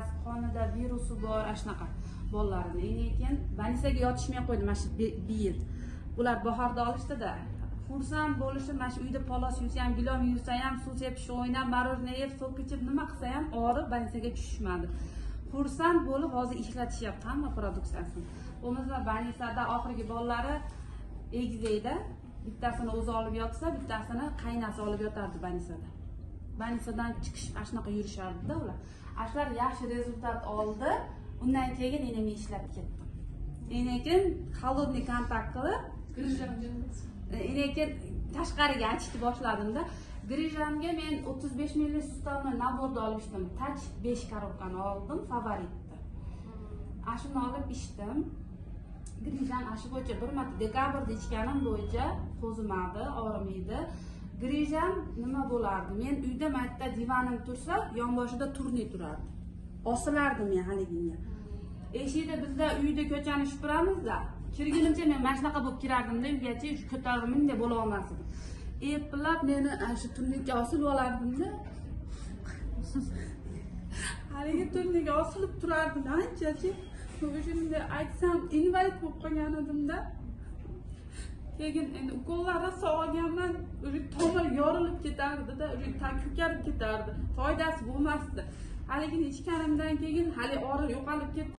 emas, qonida virusi bor, shunaqa bolalarni. Lekin больницаga yotishmay qo'ydi mana shu bir yil. Ular bahorda olishdi-da. Xursand bo'lishim, mana shu uyda palos yursa ham, gilom yursa ham, suv sepish o'ynab, marojna yeb, so'p ichib nima qilsa ham og'rib больницаga tushishmadi. Xursand bo'lib hozir ishlatishyapti hamma produksiyasini. Bo'lmasa больницада oxirgi bolalari egizakda bittasini o'zi olib yotsa, bittasini qaynasi olib yotardi больницада. Больницаdan chiqish shunaqa yurishardi-da ular. Ashlar yaxshi rezultat oldi. Undan keyin men ishlab ketdim. Lekin холодный kontakt qilib, lekin tashqariga achishni boshladim-da. Grijamga men 35 ml sustavni naborda olishdim. Tach 5 korobkani oldim, favoritni. Ashuni olib ichdim. Grijam ashi bo'yicha bir marta dekabrda ichganim bo'yicha qo'zimadi, og'rimaydi. Grijam nima bo'lardi? Men uyda marta divanim tursa, yonboshida turni turardi. Osilardim men haliginga. Eshikda bizda uyda ko'chani supuramiz-da. Kirgunimcha men mana shunaqa bo'lib kirardim-da, uygacha shu ko'tarimda bo'la olmasdim. Eplab meni shu turniga osilib olardim-da. Haligi turniga osilib turardim anchachi. Shunda aytsam, invalid bo'lib qolgan edim-da. Keyin endi ukollarni sog'ganman, o'sha tomir yorilib ketardi-da, o'sha ko'karib ketardi. Foydasi bo'lmasdi. Haligini ichganimdan keyin hali og'riq yo'qolib ketdi.